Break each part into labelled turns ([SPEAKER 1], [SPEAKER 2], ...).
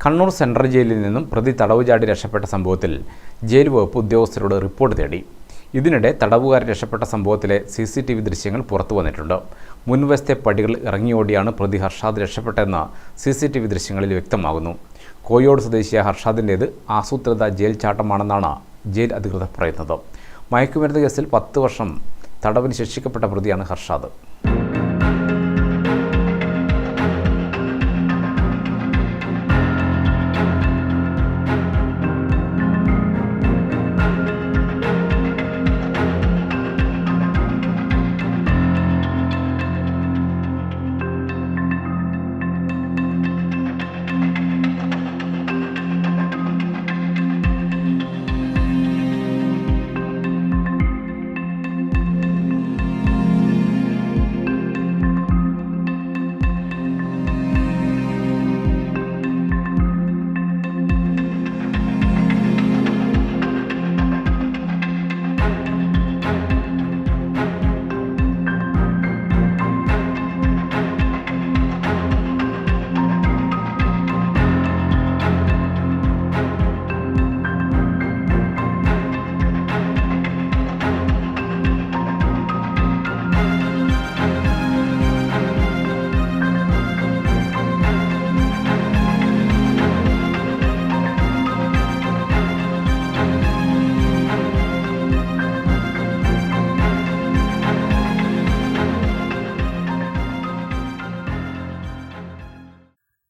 [SPEAKER 1] Kannur central ജയിലിൽ നിന്നും പ്രതി തടവ് ചാടി രക്ഷപ്പെട്ട സംഭവത്തിൽ ജയിൽ വകുപ്പ് ഉദ്യോഗസ്ഥരോട് റിപ്പോർട്ട് തേടി. ഇതിനിടെ തടവുകാരൻ രക്ഷപ്പെട്ട സംഭവത്തിലെ CCTV ദൃശ്യങ്ങൾ പുറത്തു വന്നിട്ടുണ്ട്. മുൻവശത്തെ പടികൾ ഇറങ്ങിയോടിയാണ് പ്രതി ഹർഷാദ് രക്ഷപ്പെട്ടതെന്ന് CCTV ദൃശ്യങ്ങളിൽ വ്യക്തമാകുന്നു. കോഴിക്കോട് സ്വദേശിയായ ഹർഷാദിൻ്റേത് ആസൂത്രിത ജയിൽ ചാട്ടമാണെന്നാണ് ജയിൽ അധികൃതർ പറയുന്നത്. മയക്കുമരുന്ന് കേസിൽ 10 വർഷം തടവിന് ശിക്ഷിക്കപ്പെട്ട പ്രതിയാണ് ഹർഷാദ്.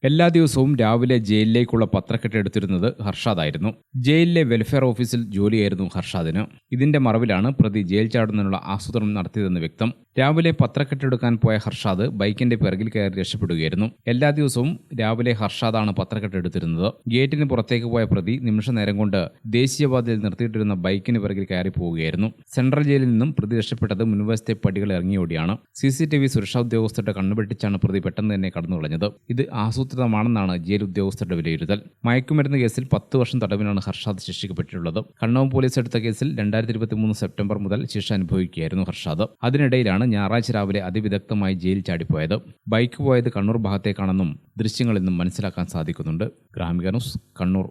[SPEAKER 1] എല്ലാ ദിവസവും രാവിലെ ജയിലിലേക്കുള്ള പത്രക്കെട്ട് എടുത്തിരുന്നത് ഹർഷാദായിരുന്നു. ജയിലിലെ വെൽഫെയർ ഓഫീസിൽ ജോലിയായിരുന്നു ഹർഷാദിന്. ഇതിന്റെ മറവിലാണ് പ്രതി ജയിൽ ചാടുന്നതിനുള്ള ആസൂത്രണം നടത്തിയതെന്ന് വ്യക്തം. രാവിലെ പത്രക്കെട്ടെടുക്കാൻ പോയ ഹർഷാദ് ബൈക്കിന്റെ പിറകിൽ കയറി രക്ഷപ്പെടുകയായിരുന്നു. എല്ലാ ദിവസവും രാവിലെ ഹർഷാദാണ് പത്രക്കെട്ടെടുത്തിരുന്നത്. ഗേറ്റിന് പുറത്തേക്ക് പോയ പ്രതി നിമിഷനേരം കൊണ്ട് ദേശീയപാതയിൽ നിർത്തിയിട്ടിരുന്ന ബൈക്കിന് പിറകിൽ കയറി പോവുകയായിരുന്നു. സെൻട്രൽ ജയിലിൽ നിന്നും പ്രതി രക്ഷപ്പെട്ടത് മുൻവശത്തെ പടികൾ ഇറങ്ങിയോടിയാണ്. CCTV സുരക്ഷാ ഉദ്യോഗസ്ഥരുടെ കണ്ണുപെട്ടിച്ചാണ് പ്രതി പെട്ടെന്ന് തന്നെ കടന്നുകളഞ്ഞത്. ഇത് ആസൂത്രിതമാണെന്നാണ് ജയിൽ ഉദ്യോഗസ്ഥരുടെ വിലയിരുത്തൽ. മയക്കുമരുന്ന് കേസിൽ 10 വർഷം തടവിനാണ് ഹർഷാദ് ശിക്ഷിക്കപ്പെട്ടിട്ടുള്ളത്. കണ്ണൂർ പോലീസ് എടുത്ത കേസിൽ 2023 സെപ്റ്റംബർ മുതൽ ശിക്ഷ അനുഭവിക്കുകയായിരുന്നു ഹർഷാദ്. അതിനിടയിലാണ് ഞായറാഴ്ച രാവിലെ അതിവിദഗ്ധമായി ജയിൽ ചാടിപ്പോയത്. ബൈക്ക് പോയത് കണ്ണൂർ ഭാഗത്തേക്കാണെന്നും ദൃശ്യങ്ങളിൽ നിന്നും മനസ്സിലാക്കാൻ സാധിക്കുന്നുണ്ട്. ഗ്രാമിക ന്യൂസ്, കണ്ണൂർ.